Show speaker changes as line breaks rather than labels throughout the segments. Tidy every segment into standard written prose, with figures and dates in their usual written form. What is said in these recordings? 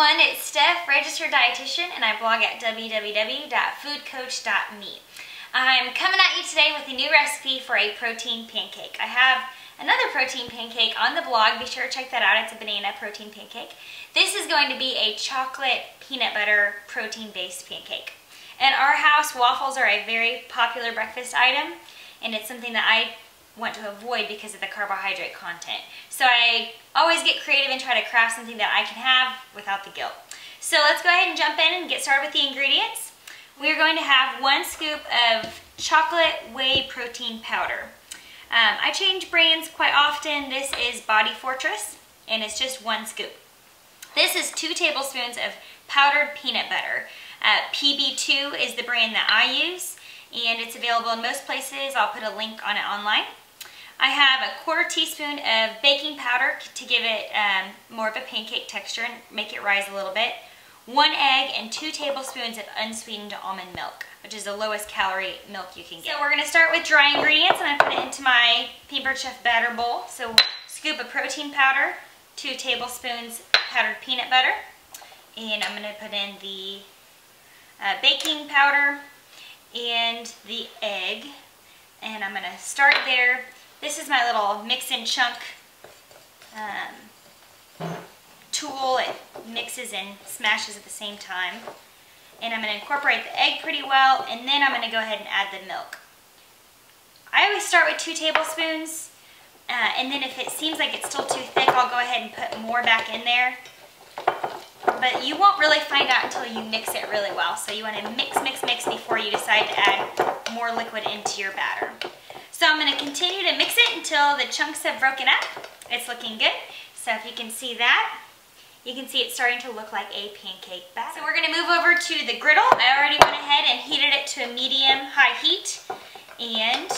everyone, it's Steph, registered dietitian, and I blog at www.foodcoach.me. I'm coming at you today with a new recipe for a protein pancake. I have another protein pancake on the blog. Be sure to check that out. It's a banana protein pancake. This is going to be a chocolate peanut butter protein-based pancake. In our house, waffles are a very popular breakfast item, and it's something that I want to avoid because of the carbohydrate content. So I always get creative and try to craft something that I can have without the guilt. So let's go ahead and jump in and get started with the ingredients. We're going to have 1 scoop of chocolate whey protein powder. I change brands quite often. This is Body Fortress, and it's just 1 scoop. This is 2 tablespoons of powdered peanut butter. PB2 is the brand that I use, and it's available in most places. I'll put a link on it online. I have a 1/4 teaspoon of baking powder to give it more of a pancake texture and make it rise a little bit. 1 egg and 2 tablespoons of unsweetened almond milk, which is the lowest calorie milk you can get. So we're going to start with dry ingredients, and I'm going to put it into my Peanut Butter Chef batter bowl. So scoop of protein powder, 2 tablespoons powdered peanut butter, and I'm going to put in the baking powder and the egg, and I'm going to start there. This is my little mix and chunk tool. It mixes and smashes at the same time. And I'm going to incorporate the egg pretty well, and then I'm going to go ahead and add the milk. I always start with 2 tablespoons, and then if it seems like it's still too thick, I'll go ahead and put more back in there. But you won't really find out until you mix it really well. So you want to mix before you decide to add more liquid into your batter. So I'm going to continue to mix it until the chunks have broken up. It's looking good. So if you can see that, you can see it's starting to look like a pancake batter. So we're going to move over to the griddle. I already went ahead and heated it to a medium-high heat. And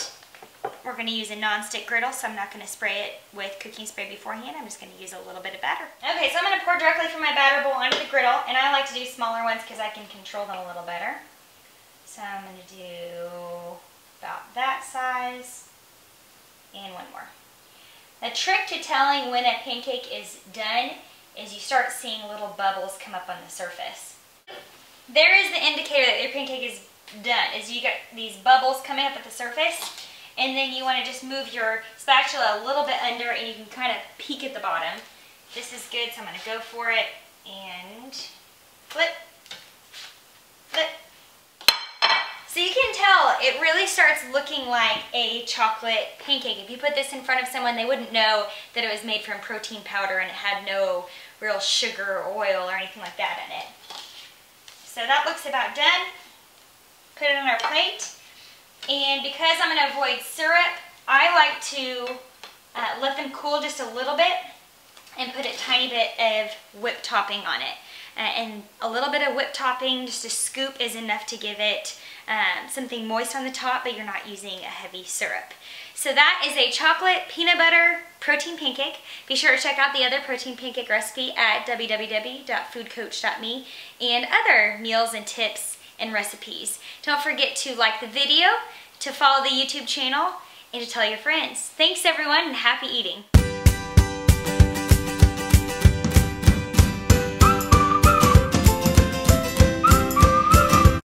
we're going to use a non-stick griddle, so I'm not going to spray it with cooking spray beforehand. I'm just going to use a little bit of batter. Okay, so I'm going to pour directly from my batter bowl onto the griddle, and I like to do smaller ones because I can control them a little better. So I'm going to do about that size, and 1 more. The trick to telling when a pancake is done is you start seeing little bubbles come up on the surface. There is the indicator that your pancake is done, is you get these bubbles coming up at the surface, and then you want to just move your spatula a little bit under, and you can kind of peek at the bottom. This is good, so I'm going to go for it and flip, flip. So you can tell it really starts looking like a chocolate pancake. If you put this in front of someone, they wouldn't know that it was made from protein powder and it had no real sugar or oil or anything like that in it. So that looks about done. Put it on our plate. And because I'm going to avoid syrup, I like to let them cool just a little bit and put a tiny bit of whipped topping on it. And a little bit of whipped topping, just a scoop, is enough to give it something moist on the top, but you're not using a heavy syrup. So that is a chocolate peanut butter protein pancake. Be sure to check out the other protein pancake recipe at www.foodcoach.me and other meals and tips and recipes. Don't forget to like the video, to follow the YouTube channel, and to tell your friends. Thanks everyone, and happy eating.